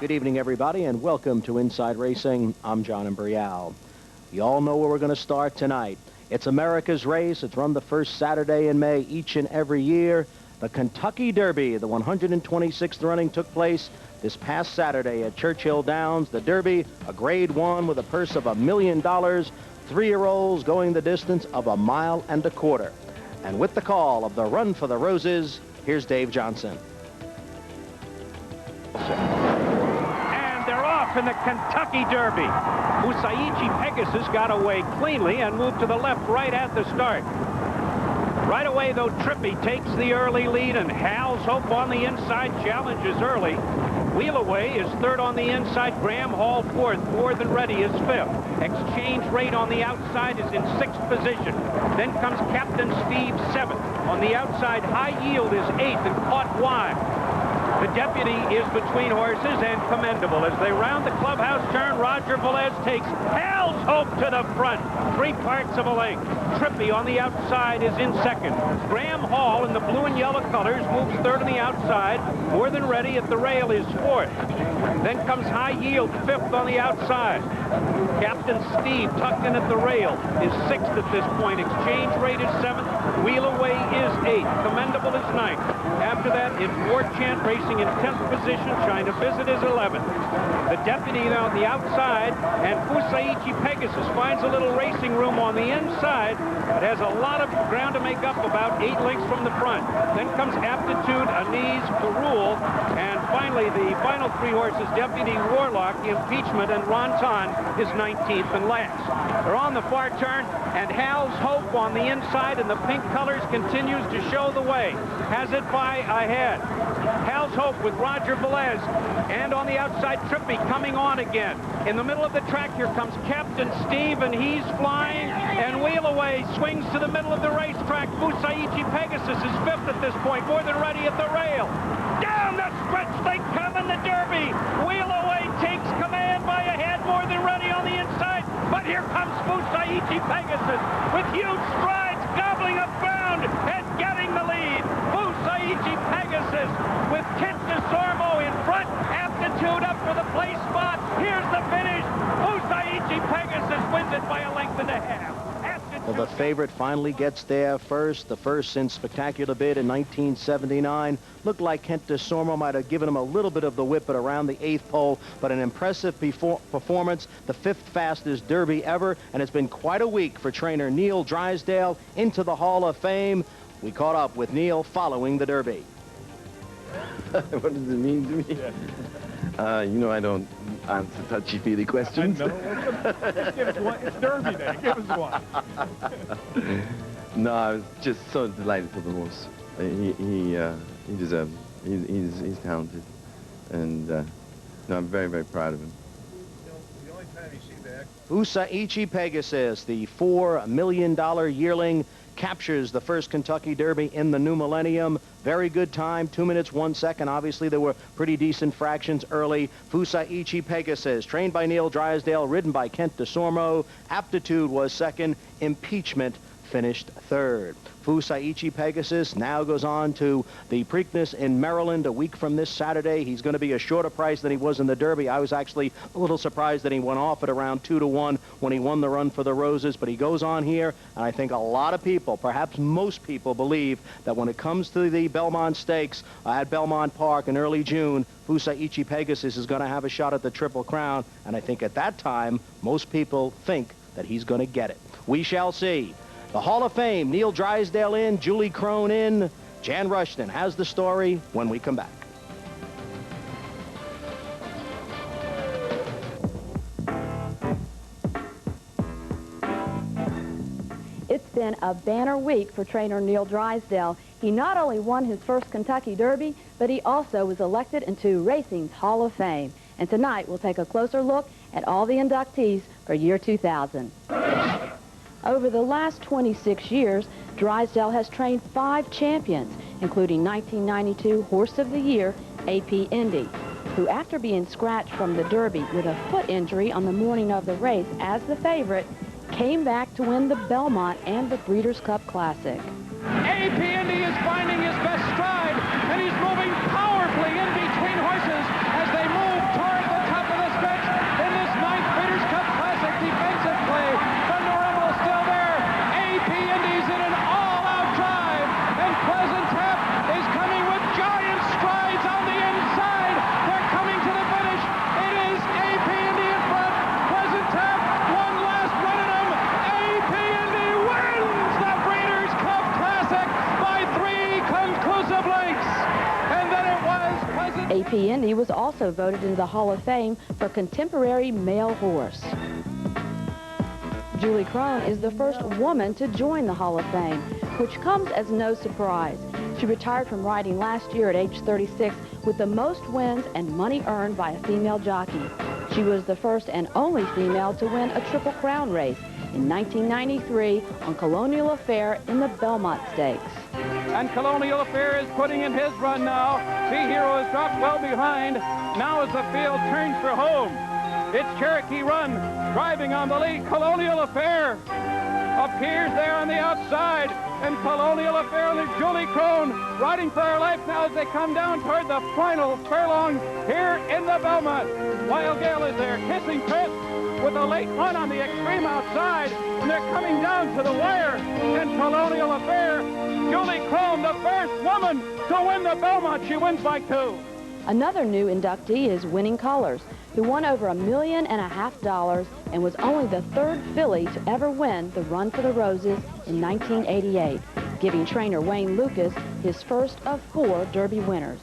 Good evening, everybody, and welcome to Inside Racing. I'm John Imbrial. You all know where we're going to start tonight. It's America's race. It's run the first Saturday in May each and every year. The Kentucky Derby, the 126th running, took place this past Saturday at Churchill Downs. The Derby, a Grade 1 with a purse of $1 million. 3-year-olds going the distance of 1.25 miles. And with the call of the Run for the Roses, here's Dave Johnson. They're off in the Kentucky Derby. Usaichi Pegasus got away cleanly and moved to the left right at the start. Right away, though, Trippy takes the early lead, and Hal's Hope on the inside challenges early. Wheel Away is third on the inside. Graham Hall fourth. More Than Ready is fifth. Exchange Rate on the outside is in sixth position. Then comes Captain Steve seventh. On the outside, High Yield is eighth and caught wide. The Deputy is between horses and Commendable. As they round the clubhouse turn, Roger Velez takes Hal's Hope to the front. 3/4 of a length. Trippy on the outside is in second. Graham Hall in the blue and yellow colors moves third on the outside. More Than Ready at the rail is fourth. Then comes High Yield, fifth on the outside. Captain Steve, tucked in at the rail, is sixth at this point. Exchange Rate is seventh. Wheel Away is eighth. Commendable is ninth. After that, it's War Chant racing in 10th position. China Visit is 11th. The Deputy now on the outside, and Usaichi Pegasus finds a little racing room on the inside. It has a lot of ground to make up, about 8 lengths from the front. Then comes Aptitude, Anise, Perul, and finally the final 3 horses, Deputy Warlock, Impeachment, and Ronton is 19th and last. They're on the far turn, and Hal's Hope on the inside in the pink colors continues to show the way. Has it by ahead. Hal's Hope with Roger Velez, and on the outside, Trippy coming on again. In the middle of the track, here comes Captain Steve, and he's flying, and Wheel Away swings to the middle of the racetrack. Usaichi Pegasus is fifth at this point. More Than Ready at the rail. Down the stretch they come in the Derby. Wheel Away takes command by a head. More Than Ready on the inside, but here comes Usaichi Pegasus with huge strides, gobbling up ground and getting the lead. Usaichi Pegasus with Kent DeSormo in front. Aptitude up for the place spot. Here's the finish. Usaichi Pegasus wins it by 1.5 lengths. Well, the favorite finally gets there first. The first since Spectacular Bid in 1979. Looked like Kent DeSormo might have given him a little bit of the whip at around the 8th pole, but an impressive performance. The 5th fastest Derby ever, and it's been quite a week for trainer Neil Drysdale into the Hall of Fame. We caught up with Neil following the Derby. What does it mean to me? Yeah. You know I don't answer touchy-feely questions. I know. Just give us one. It's Derby Day. Give us one. No, I was just so delighted for the horse. He deserves it. He's talented, and no, I'm very, very proud of him. The only time you see that. Usaichi Pegasus, the $4 million yearling, captures the first Kentucky Derby in the new millennium. Very good time, 2 minutes, 1 second. Obviously, there were pretty decent fractions early. Usaichi Pegasus, trained by Neil Drysdale, ridden by Kent DeSormo. Aptitude was second. Impeachment finished third. Usaichi Pegasus now goes on to the Preakness in Maryland a week from this Saturday. He's going to be a shorter price than he was in the Derby. I was actually a little surprised that he went off at around 2-1 when he won the Run for the Roses, but he goes on here, and I think a lot of people, perhaps most people, believe that when it comes to the Belmont Stakes at Belmont Park in early June, Usaichi Pegasus is going to have a shot at the Triple Crown, and I think at that time, most people think that he's going to get it. We shall see. The Hall of Fame, Neil Drysdale in, Julie Crone in. Jan Rushton has the story when we come back. It's been a banner week for trainer Neil Drysdale. He not only won his first Kentucky Derby, but he also was elected into Racing's Hall of Fame. And tonight we'll take a closer look at all the inductees for year 2000. Over the last 26 years, Drysdale has trained 5 champions, including 1992 Horse of the Year, A.P. Indy, who, after being scratched from the Derby with a foot injury on the morning of the race as the favorite, came back to win the Belmont and the Breeders' Cup Classic. A.P. Indy is finding his best stride, and he's moving powerfully in between horses as they move toward AP Indy was also voted into the Hall of Fame for contemporary male horse. Julie Crone is the first woman to join the Hall of Fame, which comes as no surprise. She retired from riding last year at age 36 with the most wins and money earned by a female jockey. She was the first and only female to win a Triple Crown race in 1993 on Colonial Affair in the Belmont Stakes. And Colonial Affair is putting in his run now. Sea Hero has dropped well behind. Now as the field turns for home, it's Cherokee Run driving on the lead. Colonial Affair appears there on the outside, and Colonial Affair and Julie Crone riding for her life now as they come down toward the final furlong here in the Belmont. Wild Gale is there kissing Chris with a late run on the extreme outside, and they're coming down to the wire. And Colonial Affair, Julie Crone, the first woman to win the Belmont. She wins by 2. Another new inductee is Winning Colors, who won over $1.5 million and was only the 3rd filly to ever win the Run for the Roses in 1988, giving trainer Wayne Lucas his first of 4 Derby winners.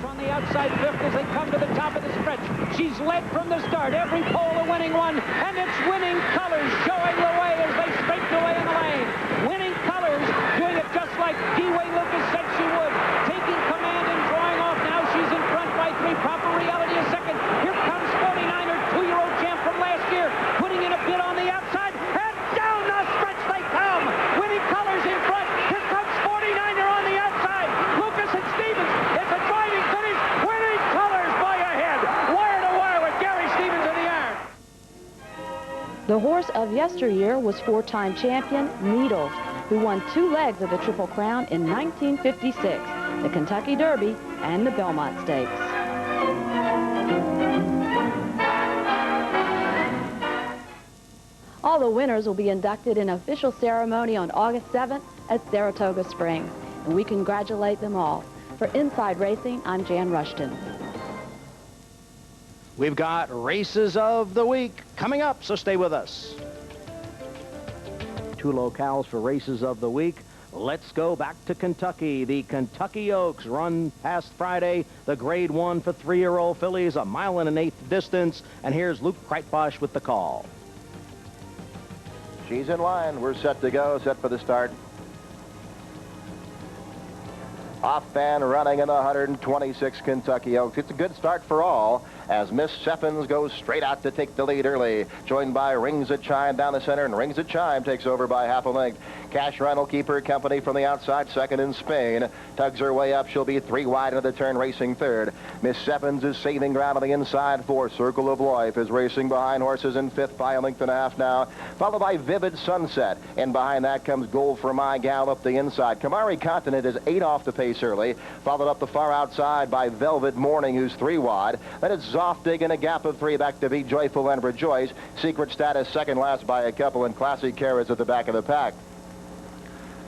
On the outside 5th as they come to the top of the stretch. She's led from the start. Every pole a winning one, and it's Winning Colors showing the way as they straighten away in the lane. Winning Colors doing it just like Wayne Lucas said she would, taking command and drawing off. Now she's in front by 3. Proper Reality is second. Here comes 49er, 2-year-old champ from last year, putting in a bid on the outside, and down the stretch they come. Winning Colors in front. Here comes 49er on the outside. Lucas and Stevens. It's a driving finish. Winning Colors by a head. Wire to wire with Gary Stevens in the iron. The horse of yesteryear was 4-time champion Needles, who won 2 legs of the Triple Crown in 1956, the Kentucky Derby and the Belmont Stakes. All the winners will be inducted in an official ceremony on August 7th at Saratoga Springs, and we congratulate them all. For Inside Racing, I'm Jan Rushton. We've got Races of the Week coming up, so stay with us. 2 locales for Races of the Week. Let's go back to Kentucky. The Kentucky Oaks run past Friday, the Grade 1 for 3-year-old fillies, 1 1/8 distance. And here's Luke Kreitbosch with the call. She's in line. We're set to go, set for the start. Off and running in the 126 Kentucky Oaks. It's a good start for all as Miss Seffens goes straight out to take the lead early, joined by Rings a Chime down the center, and Rings a Chime takes over by 1/2 length. Cash Run will keep her company from the outside, second in Spain. Tugs her way up. She'll be 3 wide into the turn, racing third. Miss Seffens is saving ground on the inside 4. Circle of Life is racing behind horses in 5th by 1.5 lengths now, followed by Vivid Sunset. And behind that comes Gold for My Gal up the inside. Kamari Continent is 8 off the pace early, followed up the far outside by Velvet Morning, who's 3 wide. Then it's Zoftig in a gap of 3 back to Be Joyful and Rejoice. Secret Status second last by a couple, and Classy Carrots at the back of the pack.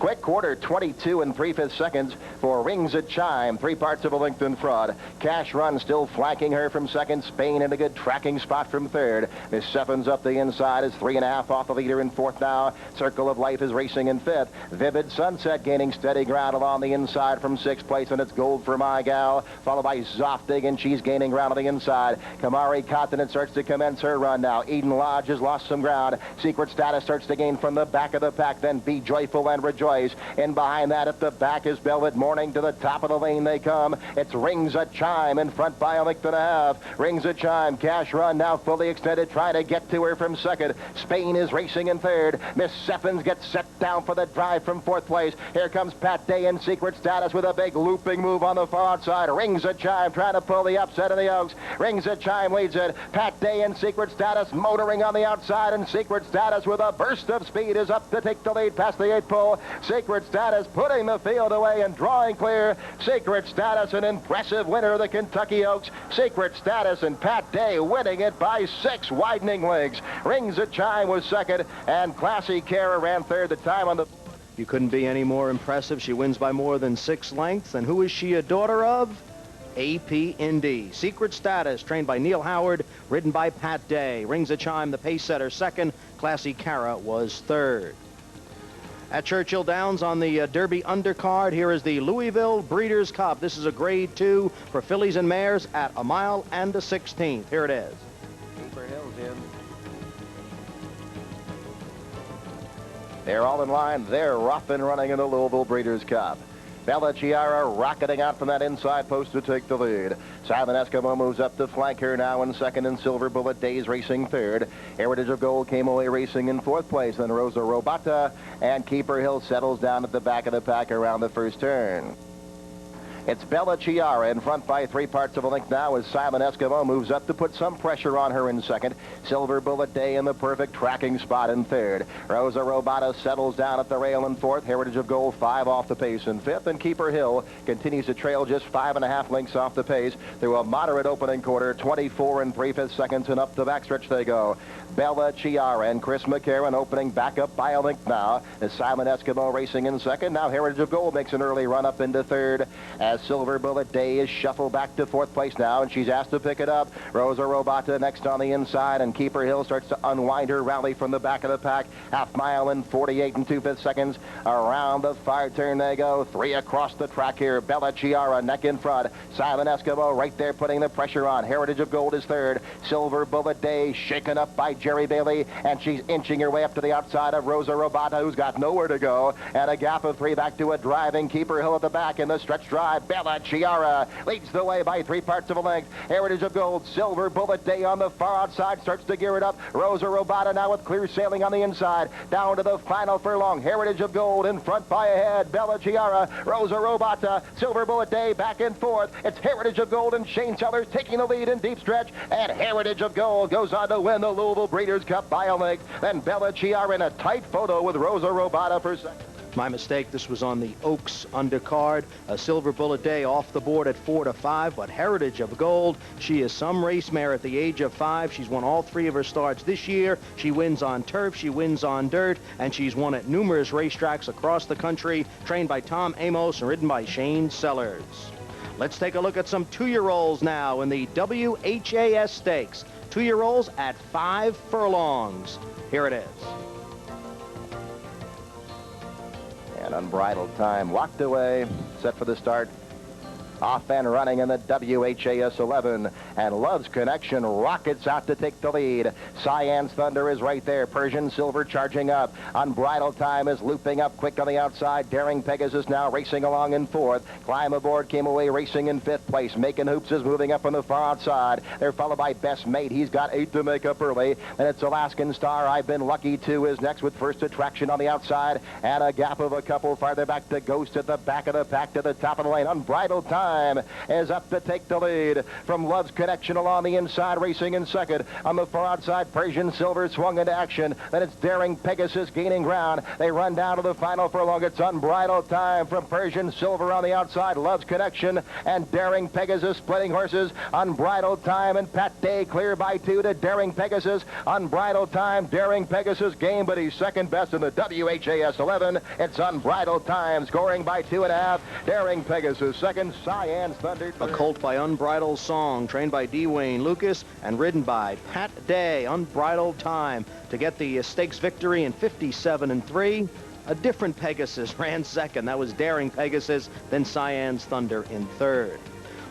Quick quarter, 22 3/5 seconds for Rings a Chime, 3 parts of a length in front. Cash Run still flanking her from second. Spain in a good tracking spot from third. Miss Seffens up the inside is 3.5 off the leader in 4th now. Circle of Life is racing in 5th. Vivid Sunset gaining steady ground along the inside from 6th place, and it's Gold for My Gal, followed by Zoftig, and she's gaining ground on the inside. Kamari Continent starts to commence her run now. Eden Lodge has lost some ground. Secret Status starts to gain from the back of the pack, then Be Joyful and Rejoice. And behind that at the back is Velvet Morning. To the top of the lane they come. It's Rings a Chime in front by 1.5 lengths. Rings a Chime. Cash Run now fully extended, trying to get to her from second. Spain is racing in third. Miss Seffens gets set down for the drive from 4th place. Here comes Pat Day in Secret Status with a big looping move on the far outside. Rings a Chime trying to pull the upset of the Oaks. Rings a Chime leads it. Pat Day in Secret Status motoring on the outside, and Secret Status with a burst of speed is up to take the lead past the 8th pole. Secret Status putting the field away and drawing clear. Secret Status, an impressive winner of the Kentucky Oaks. Secret Status and Pat Day winning it by 6 widening legs. Rings a Chime was second, and Classy Cara ran third. The time on the... You couldn't be any more impressive. She wins by more than 6 lengths. And who is she a daughter of? AP Indy. Secret Status, trained by Neil Howard, ridden by Pat Day. Rings a Chime, the pace setter, second. Classy Cara was third. At Churchill Downs on the Derby undercard, here is the Louisville Breeders' Cup. This is a Grade 2 for fillies and mares at 1 mile and a 16th. Here it is. Keeper Hill's in. They're all in line. They're rough and running in the Louisville Breeders' Cup. Bella Chiara rocketing out from that inside post to take the lead. Silent Eskimo moves up to flank her now in second, and Silver Bullet Days racing third. Heritage of Gold came away racing in fourth place. Then Rosa Robata and Keeper Hill settles down at the back of the pack around the first turn. It's Bella Chiara in front by 3 parts of a length now as Silent Eskimo moves up to put some pressure on her in second. Silver Bullet Day in the perfect tracking spot in third. Rosa Robata settles down at the rail in fourth. Heritage of Gold 5 off the pace in fifth. And Keeper Hill continues to trail just 5.5 lengths off the pace through a moderate opening quarter. 24 3/5 seconds, and up the backstretch they go. Bella Chiara and Chris McCarron opening back up by a length now as Silent Eskimo racing in second. Now Heritage of Gold makes an early run up into third as Silver Bullet Day is shuffled back to fourth place now, and she's asked to pick it up. Rosa Robata next on the inside, and Keeper Hill starts to unwind her rally from the back of the pack. 1/2 mile in 48 2/5 seconds. Around the far turn they go. 3 across the track here. Bella Chiara neck in front. Silent Eskimo right there putting the pressure on. Heritage of Gold is third. Silver Bullet Day shaken up by Jerry Bailey, and she's inching her way up to the outside of Rosa Robata, who's got nowhere to go, and a gap of 3 back to a driving Keeper Hill at the back in the stretch drive. Bella Chiara leads the way by 3 parts of a length. Heritage of Gold, Silver Bullet Day on the far outside starts to gear it up. Rosa Robata now with clear sailing on the inside. Down to the final furlong. Heritage of Gold in front by a head. Bella Chiara, Rosa Robata, Silver Bullet Day back and forth. It's Heritage of Gold and Shane Sellers taking the lead in deep stretch, and Heritage of Gold goes on to win the Louisville Breeders' Cup by a length. Then Bella Chiara in a tight photo with Rosa Robata for second. My mistake. This was on the Oaks undercard. A Silver Bullet Day off the board at 4 to 5, but Heritage of Gold, she is some race mare at the age of 5. She's won all 3 of her starts this year. She wins on turf, she wins on dirt, and she's won at numerous racetracks across the country, trained by Tom Amos and ridden by Shane Sellers. Let's take a look at some 2-year-olds now in the WHAS Stakes. 2-year-olds at 5 furlongs. Here it is. And Unbridled Time locked away, set for the start. Off and running in the WHAS 11, and Love's Connection rockets out to take the lead. Cyan's Thunder is right there. Persian Silver charging up. Unbridled Time is looping up quick on the outside. Daring Pegasus now racing along in fourth. Climb Aboard came away racing in fifth place. Making Hoops is moving up on the far outside. They're followed by Best Mate. He's got 8 to make up early. And it's Alaskan Star. I've Been Lucky Too is next with First Attraction on the outside, and a gap of a couple farther back to Ghost at the back of the pack to the top of the lane. Unbridled Time is up to take the lead from Love's Connection along the inside, racing in second. On the far outside, Persian Silver swung into action. Then it's Daring Pegasus gaining ground. They run down to the final furlong. It's Unbridled Time from Persian Silver on the outside. Love's Connection and Daring Pegasus splitting horses. Unbridled Time and Pat Day clear by 2 to Daring Pegasus. Unbridled Time, Daring Pegasus game, but he's second best in the WHAS 11. It's Unbridled Time scoring by 2.5. Daring Pegasus second. Cyan's Thunder. A colt by Unbridled Song, trained by D. Wayne Lucas and ridden by Pat Day. Unbridled Time to get the stakes victory in 57 3. A different Pegasus ran second. That was Daring Pegasus, then Cyan's Thunder in third.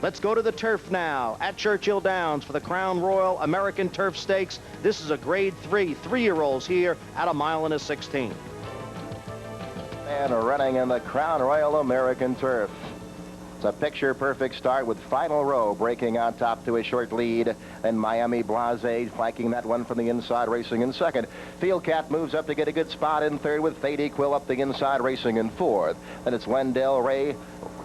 Let's go to the turf now at Churchill Downs for the Crown Royal American Turf Stakes. This is a Grade 3, 3-year-olds here at 1 mile and a 16th. And running in the Crown Royal American Turf. It's a picture-perfect start with Final Row breaking on top to a short lead. Then Miami Blase flanking that one from the inside, racing in second. Field Cat moves up to get a good spot in third with Fady Quill up the inside, racing in fourth. Then it's Wendell Ray,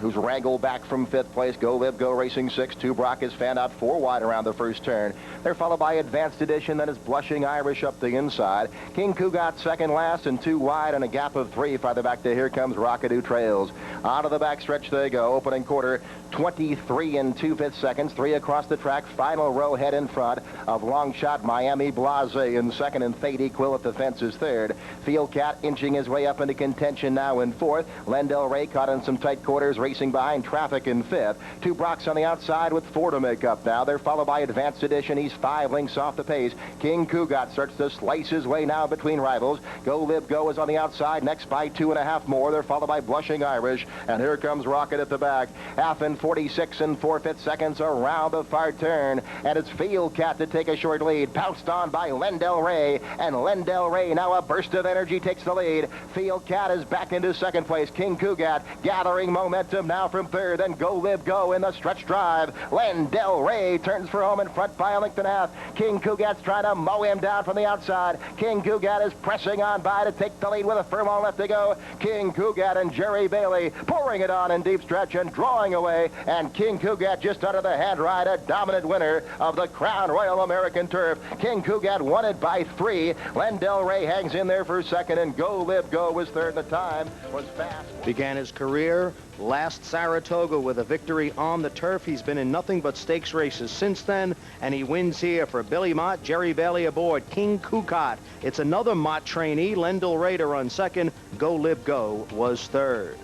who's wrangled back from fifth place. Go Live Go racing 6. Two Brock is fanned out 4 wide around the first turn. They're followed by Advanced Edition. Then it's Blushing Irish up the inside. King Cougat second last and 2 wide and a gap of 3 farther back to Here Comes Rockadoo Trails. Out of the back stretch they go. Opening quarter, 23 and 2/5 seconds. 3 across the track. Final row head in front of long shot Miami Blase in second and Thady Quill at the fences third. Field Cat inching his way up into contention now in fourth. Lendell Ray caught in some tight quarters, racing behind Traffic in fifth. 2 Brocks on the outside with 4 to make up now. They're followed by Advanced Edition. He's 5 lengths off the pace. King Cougat starts to slice his way now between rivals. Go Live Go is on the outside, next by 2.5 more. They're followed by Blushing Irish, and here comes Rocket at the back. Half in 46 and 4/5 seconds around the far turn, and it's Field Cat to take a short lead. Pounced on by Lendell Ray, and Lendell Ray now a burst of energy takes the lead. Field Cat is back into second place. King Cougat gathering momentum now from third, and Go Live Go in the stretch drive. Lendell Ray turns for home in front by a length and a half. King Cougat's trying to mow him down from the outside. King Cougat is pressing on by to take the lead with a furlong left to go. King Cougat and Jerry Bailey pouring it on in deep stretch and drawing away, and King Cougat just under the hand ride, a dominant winner of the Crown Royal American Turf. King Cougat won it by 3. Lendell Ray hangs in there for second, and Go Live Go was third. The time was fast. Began his career last Saratoga with a victory on the turf. He's been in nothing but stakes races since then, and he wins here for Billy Mott, Jerry Bailey aboard. King Cougat, it's another Mott trainee. Lendell Ray to run second. Go Live Go was third.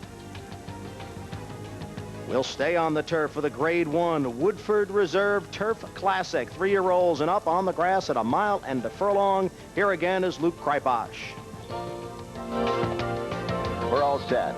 We'll stay on the turf for the Grade 1 Woodford Reserve Turf Classic. 3-year-olds and up on the grass at a mile and a furlong. Here again is Luke Kryposh. We're all set.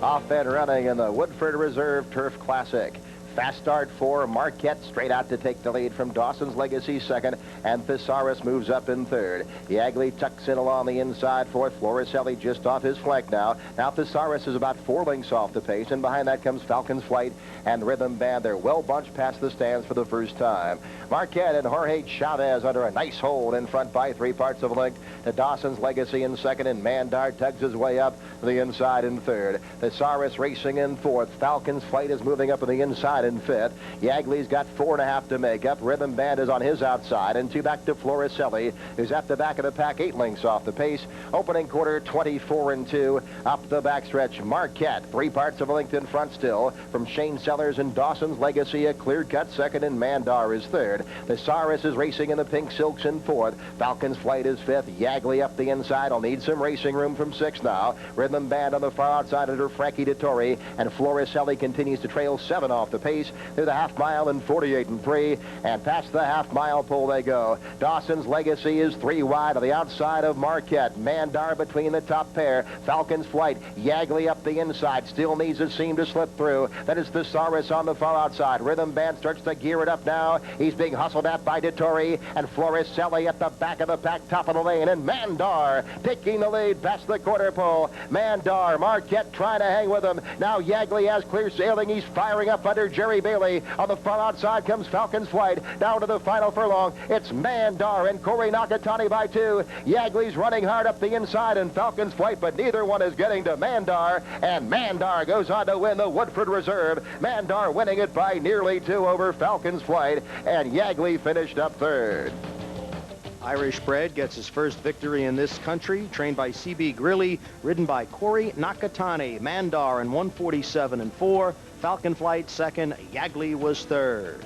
Off and running in the Woodford Reserve Turf Classic. Fast start for Marquette, straight out to take the lead from Dawson's Legacy second, and Thesaurus moves up in third. Yagli tucks in along the inside fourth. Floriselli just off his flank now. Now Thesaurus is about 4 lengths off the pace, and behind that comes Falcon's Flight and Rhythm Band. They're well bunched past the stands for the first time. Marquette and Jorge Chavez under a nice hold in front by 3 parts of a length to Dawson's Legacy in second, and Mandar tugs his way up to the inside in third. Thesaurus racing in fourth. Falcon's Flight is moving up on the inside in fifth. Yagli's got 4.5 to make up. Rhythm Band is on his outside, and 2 back to Floriselli, who's at the back of the pack, 8 lengths off the pace. Opening quarter, 24 and 2. Up the backstretch, Marquette, 3 parts of a length in front still. From Shane Sellers and Dawson's Legacy, a clear-cut second, and Mandar is third. Thesaurus is racing in the pink silks in fourth. Falcon's Flight is fifth. Yagli up the inside. Will need some racing room from 6 now. Rhythm Band on the far outside under Frankie Dettori, and Floriselli continues to trail 7 off the pace. Through the half mile in 48 and 3, and past the half mile pole they go. Dawson's Legacy is 3 wide on the outside of Marquette. Mandar between the top pair. Falcon's Flight, Yagli up the inside, still needs a seam to slip through. That is Thesaurus on the far outside. Rhythm Band starts to gear it up now. He's being hustled at by Dettori, and Floriselli at the back of the pack, top of the lane, and Mandar taking the lead past the quarter pole. Mandar, Marquette trying to hang with him. Now Yagli has clear sailing. He's firing up under Jerry Bailey. On the far outside comes Falcon's Flight. Down to the final furlong. It's Mandar and Corey Nakatani by 2. Yagli's running hard up the inside and Falcon's Flight, but neither one is getting to Mandar. And Mandar goes on to win the Woodford Reserve. Mandar winning it by nearly 2 over Falcon's Flight. And Yagli finished up third. Irish bred gets his first victory in this country, trained by C.B. Grilly, ridden by Corey Nakatani. Mandar in 147 and 4. Falcon Flight second. Yagli was third.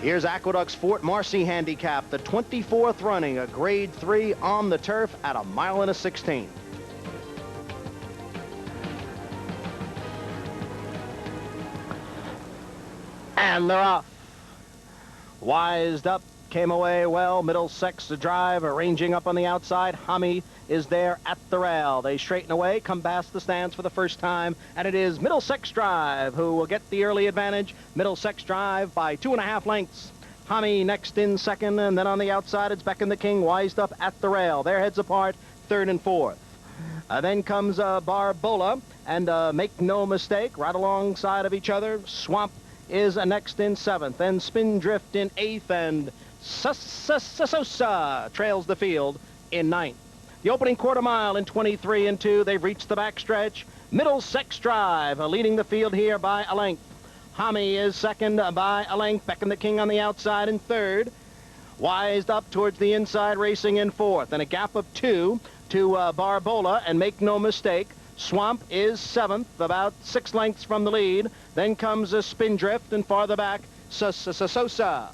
Here's Aqueduct's Fort Marcy handicap, the 24th running, a Grade 3 on the turf at a mile and a 16th. And they're off. Wised Up came away well. Middlesex to drive, arranging up on the outside. Hami is there at the rail. They straighten away, come past the stands for the first time, and it is Middlesex Drive who will get the early advantage. Middlesex Drive by 2.5 lengths. Hami next in second, and then on the outside it's Beck and the King, Wised Up at the rail. Their heads apart, third and fourth. Then comes Barbola, and make no mistake, right alongside of each other, Swamp is next in seventh, then Spindrift in eighth, and Sosa trails the field in ninth. The opening quarter mile in 23 and 2. They've reached the backstretch. Middlesex Drive leading the field here by a length. Hami is second by a length. Beck and the King on the outside in third. Wised Up towards the inside, racing in fourth. And a gap of 2 to Barbola, and make no mistake, Swamp is 7th, about 6 lengths from the lead. Then comes a Spindrift, and farther back, Sosa.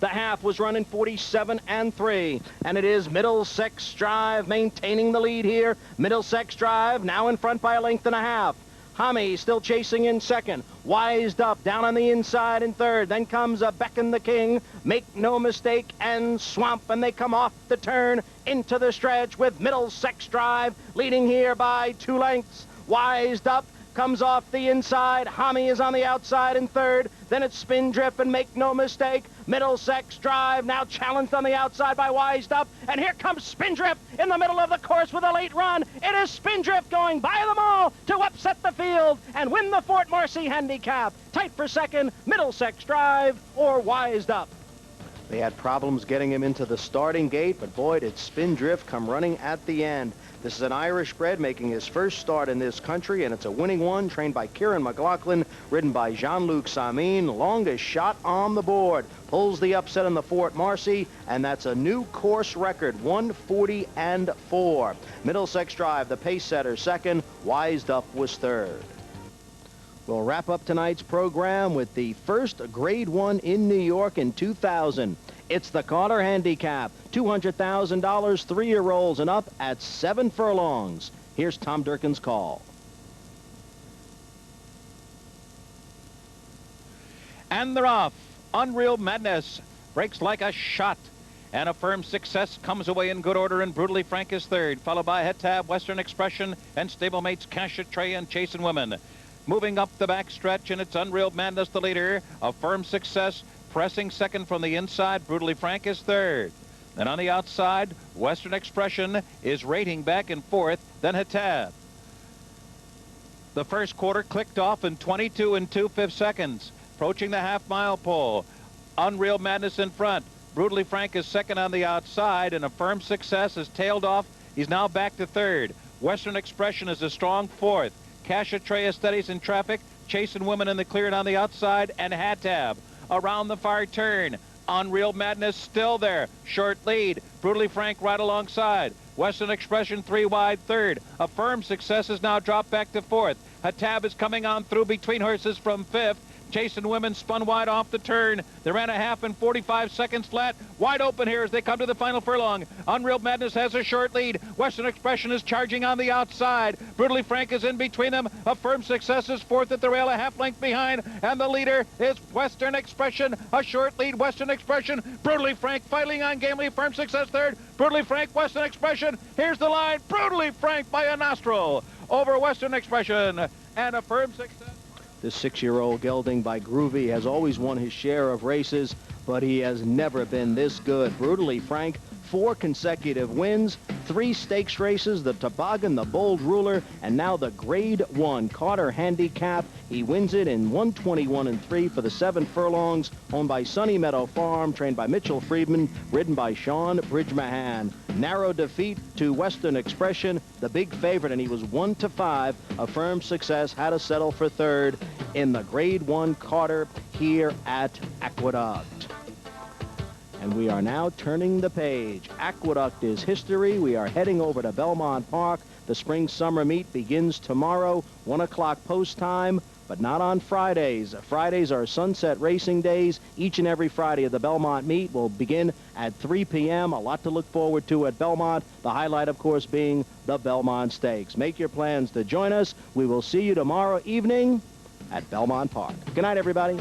The half was running 47 and 3, and it is Middlesex Drive maintaining the lead here. Middlesex Drive now in front by a length and a half. Hami still chasing in second. Wised Up down on the inside in third. Then comes a Beckon the King, Make No Mistake, and Swamp, and they come off the turn into the stretch with Middlesex Drive leading here by 2 lengths. Wised Up comes off the inside. Hami is on the outside in third. Then it's Spindrift and Make No Mistake. Middlesex Drive now challenged on the outside by Wised Up. And here comes Spindrift in the middle of the course with a late run. It is Spindrift going by them all to upset the field and win the Fort Marcy handicap. Tight for second, Middlesex Drive or Wised Up. They had problems getting him into the starting gate, but boy, did Spindrift come running at the end. This is an Irish bred making his first start in this country, and it's a winning one, trained by Kieran McLaughlin, ridden by Jean-Luc Samin. Longest shot on the board. Pulls the upset in the Fort Marcy, and that's a new course record, 140 and 4. Middlesex Drive, the pace setter, second. Wised Up was third. We'll wrap up tonight's program with the first Grade 1 in New York in 2000. It's the Carter Handicap, $200,000 3-year-olds and up at 7 furlongs. Here's Tom Durkin's call. And they're off. Unreal Madness breaks like a shot. And A Firm Success comes away in good order, and Brutally Frank is third, followed by Hetab, Western Expression, and stablemates Cash-a-Tray and Chasing Women. Moving up the back stretch, and it's Unreal Madness the leader. A Firm Success pressing second from the inside. Brutally Frank is third. Then on the outside, Western Expression is rating back in fourth, then Hetab. The first quarter clicked off in 22 2/5 seconds. Approaching the half-mile pole. Unreal Madness in front. Brutally Frank is second on the outside, and A Firm Success is tailed off. He's now back to third. Western Expression is a strong fourth. Cash-a-Tray steadies in traffic. Chasing Women in the clear and on the outside, and Hetab around the far turn. Unreal Madness still there. Short lead. Brutally Frank right alongside. Western Expression 3 wide third. A Firm Success is now dropped back to fourth. Hetab is coming on through between horses from fifth. Chasing Women spun wide off the turn. They ran a half in 45 seconds flat. Wide open here as they come to the final furlong. Unreal Madness has a short lead. Western Expression is charging on the outside. Brutally Frank is in between them. A Firm Success is fourth at the rail, a half length behind. And the leader is Western Expression. A short lead, Western Expression. Brutally Frank fighting on gamely. Firm Success third. Brutally Frank, Western Expression. Here's the line. Brutally Frank by a nostril over Western Expression. And A Firm Success. This 6-year-old gelding by Groovy has always won his share of races, but he has never been this good. Brutally Frank, 4 consecutive wins, 3 stakes races, the Toboggan, the Bold Ruler, and now the Grade 1 Carter Handicap. He wins it in 121 and 3 for the 7 furlongs, owned by Sunny Meadow Farm, trained by Mitchell Friedman, ridden by Sean Bridgmahan. Narrow defeat to Western Expression, the big favorite, and he was 1-5. A Firm Success had to settle for third in the Grade 1 Carter here at Aqueduct. And we are now turning the page. Aqueduct is history. We are heading over to Belmont Park. The spring-summer meet begins tomorrow, 1 o'clock post time, but not on Fridays. Fridays are sunset racing days. Each and every Friday of the Belmont meet will begin at 3 p.m. A lot to look forward to at Belmont. The highlight, of course, being the Belmont Stakes. Make your plans to join us. We will see you tomorrow evening at Belmont Park. Good night, everybody.